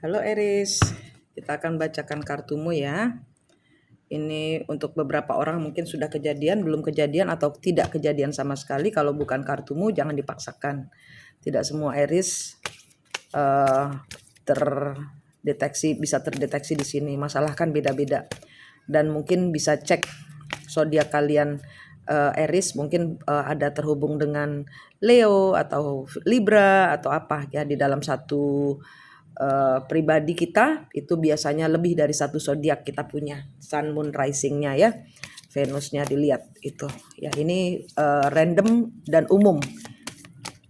Halo Eris, kita akan bacakan kartumu ya. Ini untuk beberapa orang mungkin sudah kejadian, belum kejadian atau tidak kejadian sama sekali. Kalau bukan kartumu jangan dipaksakan. Tidak semua Eris bisa terdeteksi di sini. Masalah kan beda-beda. Dan mungkin bisa cek zodiak kalian Eris mungkin ada terhubung dengan Leo atau Libra atau apa ya di dalam satu pribadi kita itu biasanya lebih dari satu zodiak kita punya Sun, Moon, Rising-nya ya, Venusnya dilihat itu ya. Ini random dan umum,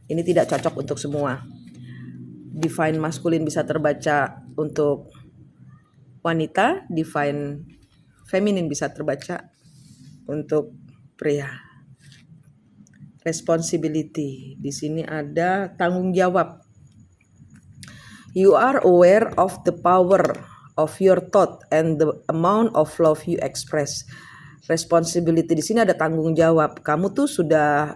ini tidak cocok untuk semua. Divine maskulin bisa terbaca untuk wanita, divine feminin bisa terbaca untuk pria. Responsibility, di sini ada tanggung jawab. You are aware of the power of your thought and the amount of love you express. Responsibility di sini ada tanggung jawab. Kamu tuh sudah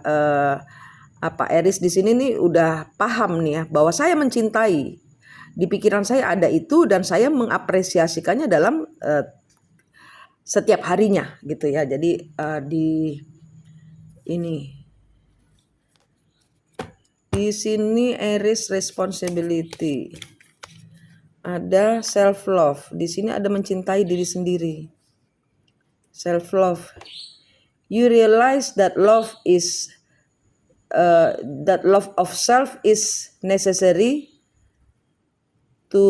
Eris di sini nih udah paham nih ya bahwa saya mencintai. Di pikiran saya ada itu dan saya mengapresiasikannya dalam setiap harinya gitu ya. Jadi di sini Aries responsibility. Ada self love. Di sini ada mencintai diri sendiri. Self love. You realize that love of self is necessary to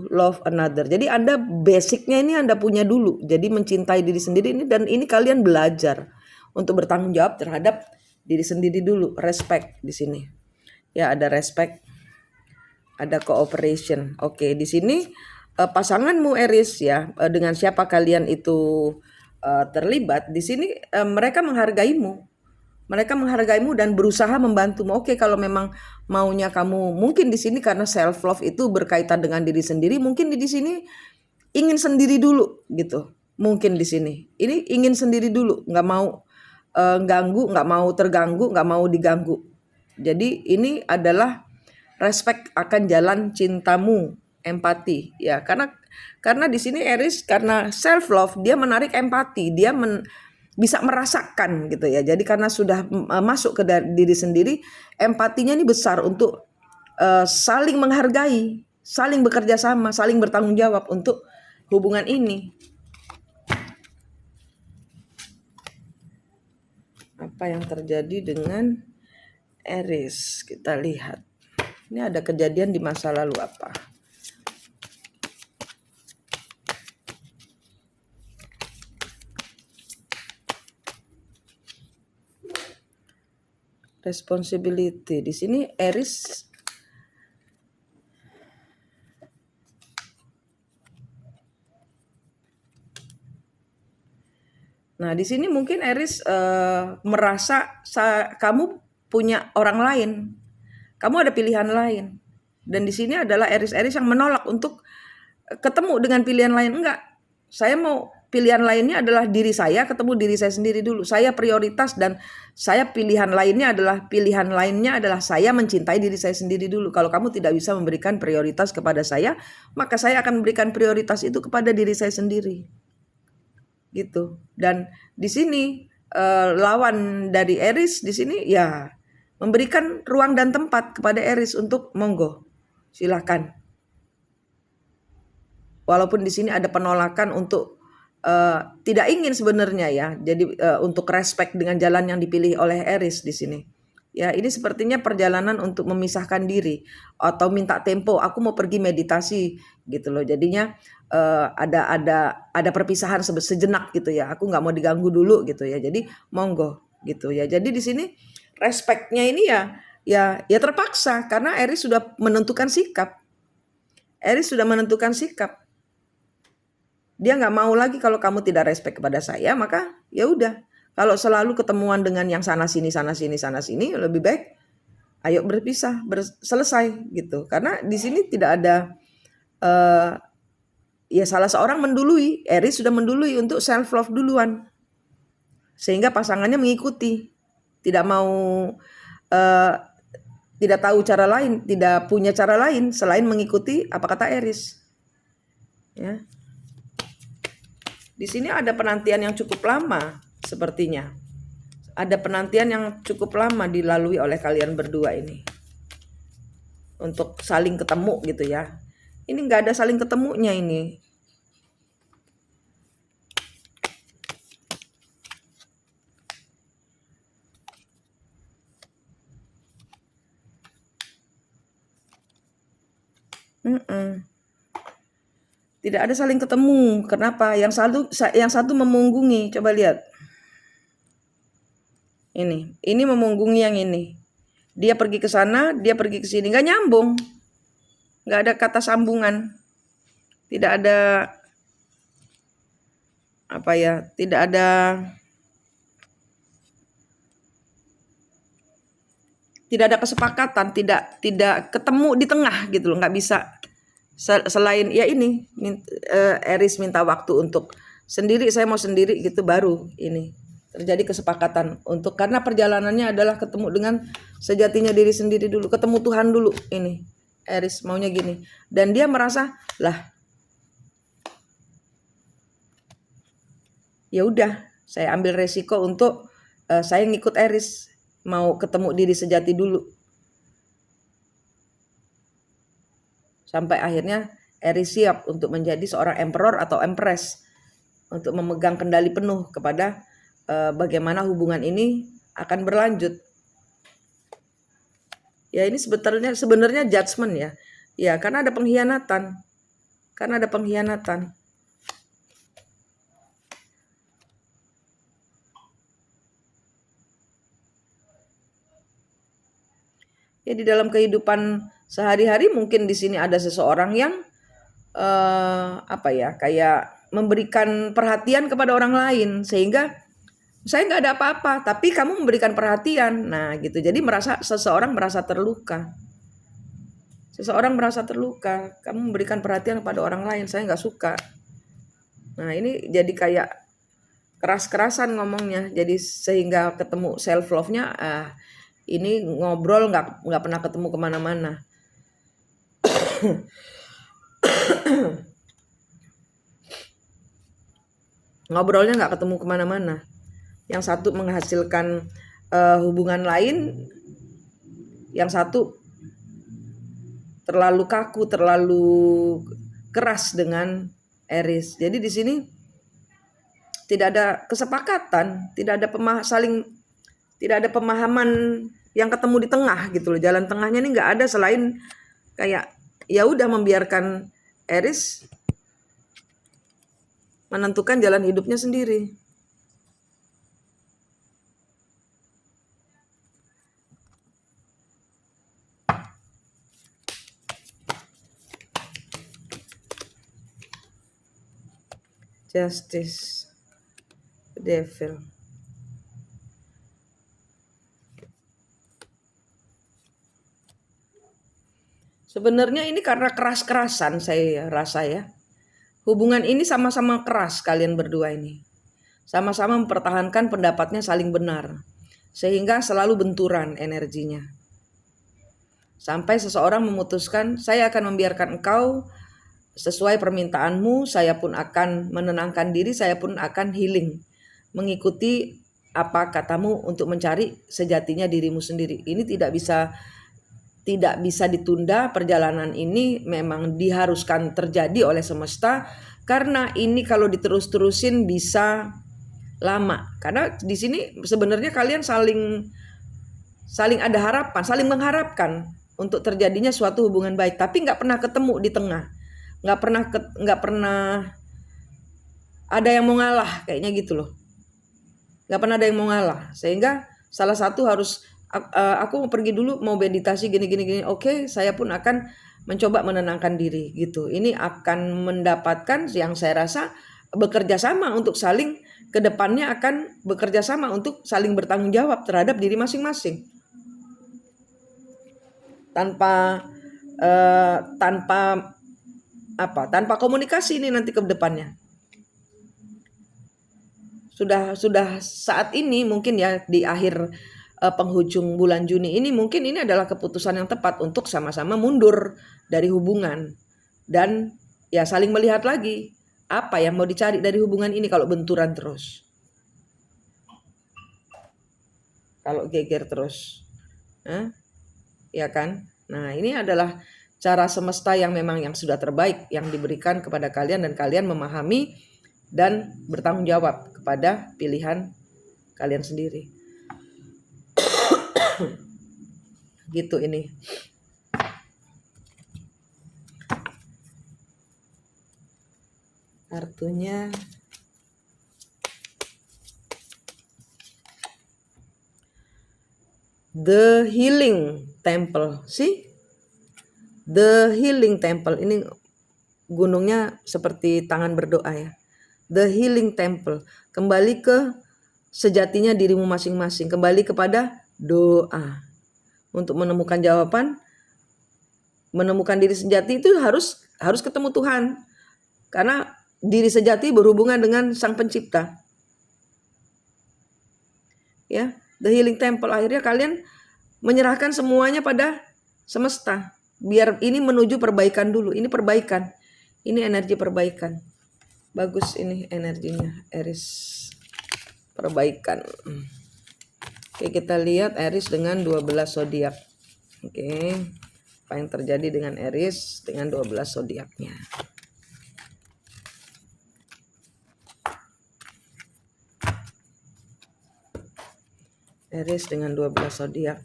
love another. Jadi Anda basicnya ini Anda punya dulu. Jadi mencintai diri sendiri ini, dan ini kalian belajar untuk bertanggung jawab terhadap diri sendiri dulu. Respect di sini. Ya, ada respect, ada cooperation. Oke, di sini pasanganmu Aries ya, dengan siapa kalian itu terlibat di sini, mereka menghargaimu. Mereka menghargaimu dan berusaha membantumu. Oke, kalau memang maunya kamu mungkin di sini karena self love itu berkaitan dengan diri sendiri, mungkin di sini ingin sendiri dulu gitu. Mungkin di sini ini ingin sendiri dulu, nggak mau ganggu, nggak mau terganggu, nggak mau diganggu. Jadi ini adalah respect akan jalan cintamu, empati ya. Karena di sini Aries karena self love dia menarik empati, dia bisa merasakan gitu ya. Jadi karena sudah masuk ke diri sendiri, empatinya ini besar untuk saling menghargai, saling bekerja sama, saling bertanggung jawab untuk hubungan ini. Apa yang terjadi dengan Aries? Kita lihat. Ini ada kejadian di masa lalu apa? Responsibility. Di sini Aries Nah, di sini mungkin Aries merasa kamu punya orang lain. Kamu ada pilihan lain. Dan di sini adalah Aries yang menolak untuk ketemu dengan pilihan lain. Enggak. Saya mau pilihan lainnya adalah diri saya, ketemu diri saya sendiri dulu. Saya prioritas dan pilihan lainnya adalah saya mencintai diri saya sendiri dulu. Kalau kamu tidak bisa memberikan prioritas kepada saya, maka saya akan memberikan prioritas itu kepada diri saya sendiri. Gitu. Dan di sini lawan dari Aries di sini ya memberikan ruang dan tempat kepada Aries untuk monggo, silakan. Walaupun di sini ada penolakan untuk tidak ingin sebenarnya ya. Jadi untuk respect dengan jalan yang dipilih oleh Aries di sini. Ya, ini sepertinya perjalanan untuk memisahkan diri atau minta tempo. Aku mau pergi meditasi gitu loh. Jadinya ada perpisahan sejenak gitu ya. Aku nggak mau diganggu dulu gitu ya. Jadi monggo gitu ya. Jadi di sini respectnya ini ya terpaksa karena Aries sudah menentukan sikap. Dia nggak mau lagi kalau kamu tidak respect kepada saya, maka ya udah. Kalau selalu ketemuan dengan yang sana sini, lebih baik ayo berpisah, selesai gitu. Karena di sini tidak ada ya salah seorang mendului. Aries sudah mendului untuk self love duluan, sehingga pasangannya mengikuti, tidak mau tidak tahu cara lain, tidak punya cara lain selain mengikuti apa kata Aries. Ya. Di sini ada penantian yang cukup lama sepertinya. Ada penantian yang cukup lama dilalui oleh kalian berdua ini. Untuk saling ketemu gitu ya. Ini nggak ada saling ketemunya ini. Tidak ada saling ketemu. Kenapa? Yang satu memunggungi. Coba lihat. Ini memunggungi yang ini. Dia pergi ke sana, dia pergi ke sini, nggak nyambung, nggak ada kata sambungan, tidak ada apa ya, tidak ada kesepakatan, tidak ketemu di tengah gitu loh, nggak bisa. Selain ya ini, Aries minta waktu untuk sendiri, saya mau sendiri gitu, baru ini terjadi kesepakatan untuk, karena perjalanannya adalah ketemu dengan sejatinya diri sendiri dulu, ketemu Tuhan dulu. Ini Aries maunya gini, dan dia merasa lah, ya udah saya ambil resiko untuk saya ngikut Aries, mau ketemu diri sejati dulu, sampai akhirnya Aries siap untuk menjadi seorang emperor atau empress, untuk memegang kendali penuh kepada bagaimana hubungan ini akan berlanjut. Ya ini sebenarnya judgment ya. Ya karena ada pengkhianatan. Ya di dalam kehidupan sehari-hari mungkin di sini ada seseorang yang kayak memberikan perhatian kepada orang lain, sehingga saya nggak ada apa-apa, tapi kamu memberikan perhatian. Nah gitu, jadi seseorang merasa terluka. Kamu memberikan perhatian kepada orang lain, saya nggak suka. Nah ini jadi kayak keras-kerasan ngomongnya, jadi sehingga ketemu self love-nya, ini ngobrol nggak pernah ketemu kemana-mana. Ngobrolnya nggak ketemu kemana-mana. Yang satu menghasilkan hubungan lain, yang satu terlalu kaku, terlalu keras dengan Aries. Jadi di sini tidak ada kesepakatan, tidak ada pemahaman yang ketemu di tengah gitu loh. Jalan tengahnya ini nggak ada, selain kayak ya udah membiarkan Aries menentukan jalan hidupnya sendiri. Justice, Devil. Sebenarnya ini karena keras-kerasan, saya rasa ya. Hubungan ini sama-sama keras kalian berdua ini. Sama-sama mempertahankan pendapatnya saling benar. Sehingga selalu benturan energinya. Sampai seseorang memutuskan, saya akan membiarkan engkau sesuai permintaanmu, saya pun akan menenangkan diri, saya pun akan healing, mengikuti apa katamu untuk mencari sejatinya dirimu sendiri. Ini tidak bisa ditunda. Perjalanan ini memang diharuskan terjadi oleh semesta, karena ini kalau diterus-terusin bisa lama. Karena di sini sebenarnya kalian saling ada harapan, saling mengharapkan untuk terjadinya suatu hubungan baik, tapi nggak pernah ketemu di tengah. Nggak pernah ada yang mau ngalah, kayaknya gitu loh. Nggak pernah ada yang mau ngalah, sehingga salah satu harus, aku mau pergi dulu, mau meditasi gini. Oke, saya pun akan mencoba menenangkan diri gitu. Ini akan mendapatkan yang saya rasa bekerja sama untuk saling, kedepannya akan bekerja sama untuk saling bertanggung jawab terhadap diri masing-masing. Tanpa komunikasi ini nanti ke depannya. Sudah saat ini mungkin ya, di akhir penghujung bulan Juni ini, mungkin ini adalah keputusan yang tepat untuk sama-sama mundur dari hubungan dan ya saling melihat lagi. Apa yang mau dicari dari hubungan ini kalau benturan terus? Kalau geger terus. Ya kan? Nah, ini adalah cara semesta yang memang yang sudah terbaik yang diberikan kepada kalian, dan kalian memahami dan bertanggung jawab kepada pilihan kalian sendiri. Gitu ini. Artinya The Healing Temple. See? The Healing Temple. Ini gunungnya seperti tangan berdoa ya. The Healing Temple. Kembali ke sejatinya dirimu masing-masing. Kembali kepada doa. Untuk menemukan jawaban, menemukan diri sejati itu harus ketemu Tuhan. Karena diri sejati berhubungan dengan Sang Pencipta. Ya, The Healing Temple, akhirnya kalian menyerahkan semuanya pada semesta. Biar ini menuju perbaikan dulu. Ini perbaikan. Ini energi perbaikan. Bagus ini energinya, Aries. Perbaikan. Oke, kita lihat Aries dengan 12 zodiak. Oke. Apa yang terjadi dengan Aries dengan 12 zodiaknya? Aries dengan 12 zodiak.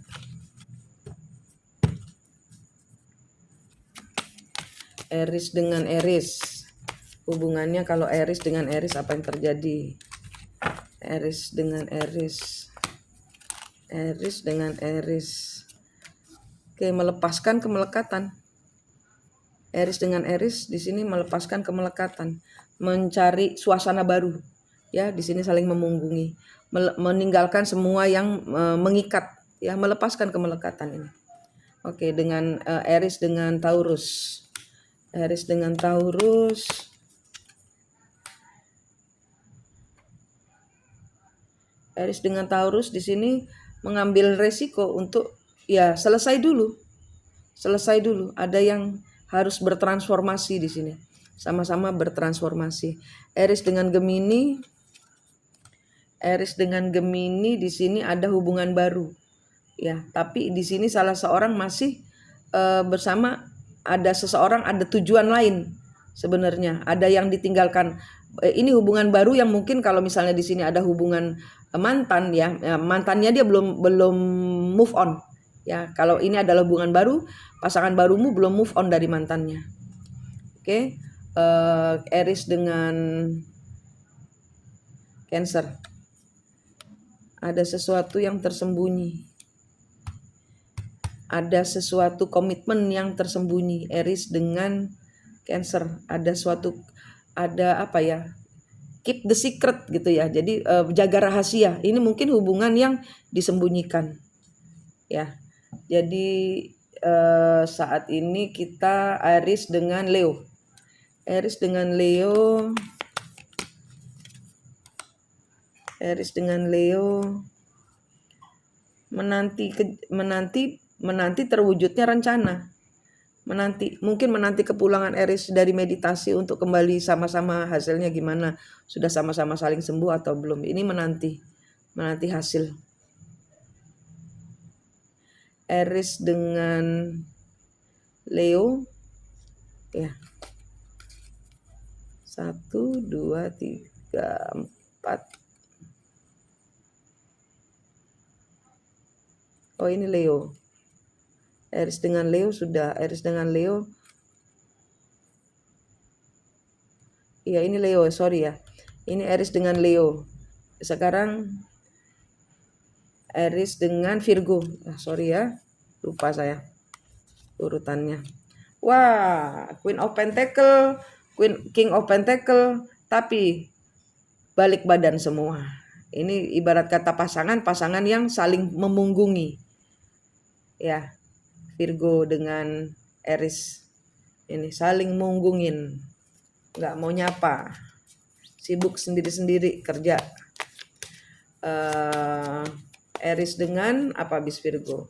Aries dengan Aries. Hubungannya kalau Aries dengan Aries apa yang terjadi? Aries dengan Aries. Aries dengan Aries. Oke, melepaskan kemelekatan. Aries dengan Aries di sini melepaskan kemelekatan, mencari suasana baru. Ya, di sini saling memunggungi, meninggalkan semua yang mengikat, ya, melepaskan kemelekatan ini. Oke, dengan Aries dengan Taurus. Aries dengan Taurus. Aries dengan Taurus di sini mengambil resiko untuk ya selesai dulu. Selesai dulu. Ada yang harus bertransformasi di sini. Sama-sama bertransformasi. Aries dengan Gemini. Aries dengan Gemini di sini ada hubungan baru. Ya, tapi di sini salah seorang masih bersama, ada seseorang, ada tujuan lain sebenarnya. Ada yang ditinggalkan. Ini hubungan baru yang mungkin kalau misalnya di sini ada hubungan mantan ya, mantannya dia belum move on. Ya, kalau ini adalah hubungan baru, pasangan barumu belum move on dari mantannya. Oke, Aries dengan Cancer. Ada sesuatu yang tersembunyi. Ada sesuatu komitmen yang tersembunyi. Aries dengan Cancer. Ada apa ya? Keep the secret gitu ya. Jadi jaga rahasia. Ini mungkin hubungan yang disembunyikan. Ya. Jadi saat ini kita Aries dengan Leo. Aries dengan Leo. Aries dengan Leo menanti terwujudnya rencana. Mungkin menanti kepulangan Aries dari meditasi untuk kembali sama-sama, hasilnya gimana? Sudah sama-sama saling sembuh atau belum? Ini menanti hasil. Aries dengan Leo. Ya. 1, 2, 3, 4. Oh, ini Leo. Aries dengan Leo sudah. Aries dengan Leo. Iya, ini Leo, sorry ya. Ini Aries dengan Leo. Sekarang Aries dengan Virgo. Sorry ya. Lupa saya urutannya. Wah, Queen of Pentacle, King of Pentacle, tapi balik badan semua. Ini ibarat kata pasangan yang saling memunggungi. Ya, Virgo dengan Aries ini saling munggungin, nggak mau nyapa, sibuk sendiri-sendiri kerja. Aries dengan apa habis Virgo?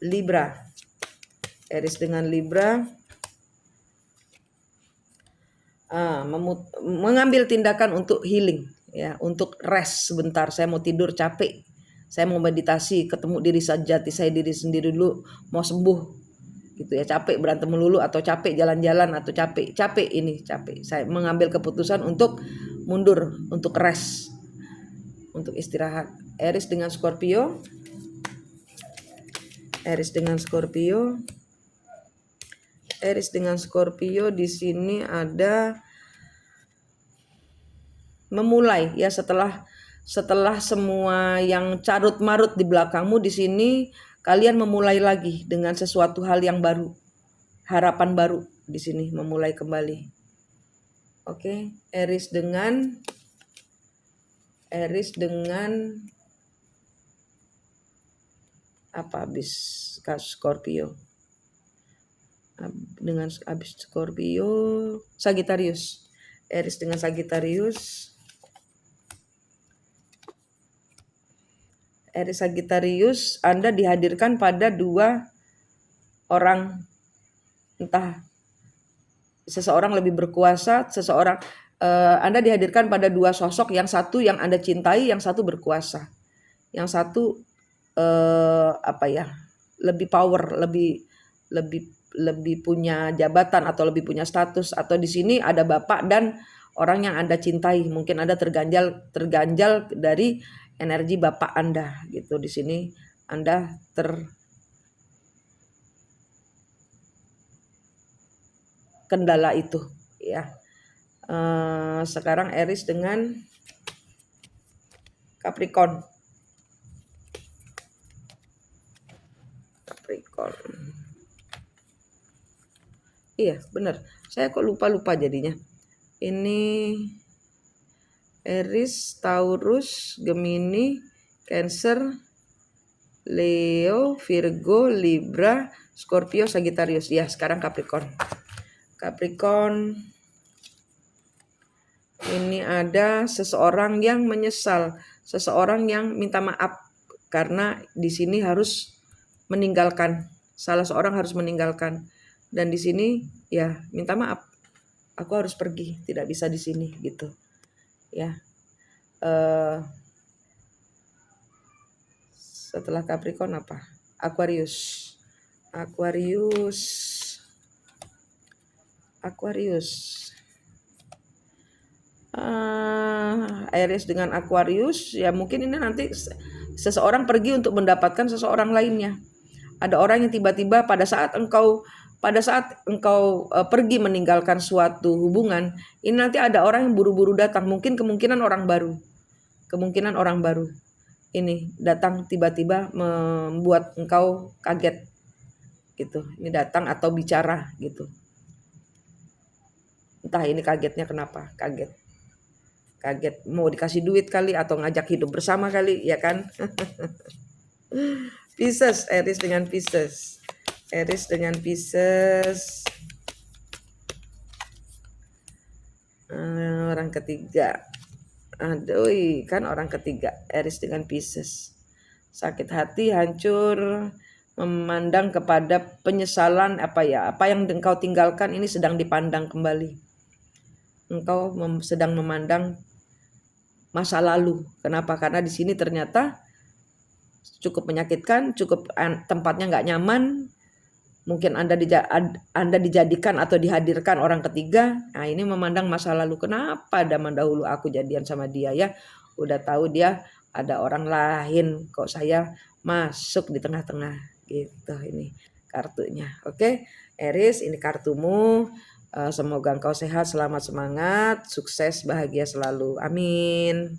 Libra. Aries dengan Libra. mengambil tindakan untuk healing, ya, untuk rest sebentar. Saya mau tidur, capek. Saya mau meditasi, ketemu diri sejati saya, diri sendiri dulu, mau sembuh gitu ya. Capek berantem melulu, atau capek jalan-jalan, atau capek capek. Saya mengambil keputusan untuk mundur, untuk rest, untuk istirahat. Aries dengan Scorpio. Aries dengan Scorpio. Aries dengan Scorpio di sini ada memulai, ya, setelah semua yang carut marut di belakangmu, di sini kalian memulai lagi dengan sesuatu hal yang baru, harapan baru di sini, memulai kembali. Oke, Aries dengan apa habis Scorpio? Dengan habis Scorpio, Sagittarius. Aries dengan Sagittarius. Aries Sagittarius, Anda dihadirkan pada dua orang, entah seseorang lebih berkuasa, Anda dihadirkan pada dua sosok, yang satu yang Anda cintai, yang satu berkuasa, yang satu lebih power, lebih punya jabatan, atau lebih punya status, atau di sini ada bapak dan orang yang Anda cintai. Mungkin Anda terganjal dari energi bapak Anda gitu. Di sini Anda terkendala itu, ya. Sekarang Aries dengan Capricorn. Iya, benar. Saya kok lupa jadinya. Ini Aries, Taurus, Gemini, Cancer, Leo, Virgo, Libra, Scorpio, Sagittarius. Ya, sekarang Capricorn. Ini ada seseorang yang menyesal, seseorang yang minta maaf karena di sini harus meninggalkan, salah seorang harus meninggalkan, dan di sini ya minta maaf, aku harus pergi, tidak bisa di sini gitu, ya. Setelah Capricorn apa? Aquarius. Aries dengan Aquarius, ya mungkin ini nanti seseorang pergi untuk mendapatkan seseorang lainnya. Ada orang yang tiba-tiba pada saat engkau pergi meninggalkan suatu hubungan, ini nanti ada orang yang buru-buru datang, kemungkinan orang baru ini datang tiba-tiba membuat engkau kaget gitu. Ini datang atau bicara gitu. Entah ini kagetnya kenapa, kaget mau dikasih duit kali, atau ngajak hidup bersama kali, ya kan. Pisces, Aries dengan Pisces. Orang ketiga. Aduh, kan orang ketiga, Aries dengan Pisces. Sakit hati, hancur, memandang kepada penyesalan, apa yang engkau tinggalkan ini sedang dipandang kembali. Engkau sedang memandang masa lalu. Kenapa? Karena di sini ternyata cukup menyakitkan, tempatnya nggak nyaman. Mungkin Anda dijadikan atau dihadirkan orang ketiga. Nah, ini memandang masa lalu. Kenapa zaman dahulu aku jadian sama dia, ya? Udah tahu dia ada orang lain, kok saya masuk di tengah-tengah gitu. Ini kartunya. Oke, Aries, ini kartumu. Semoga engkau sehat, selamat, semangat, sukses, bahagia selalu. Amin.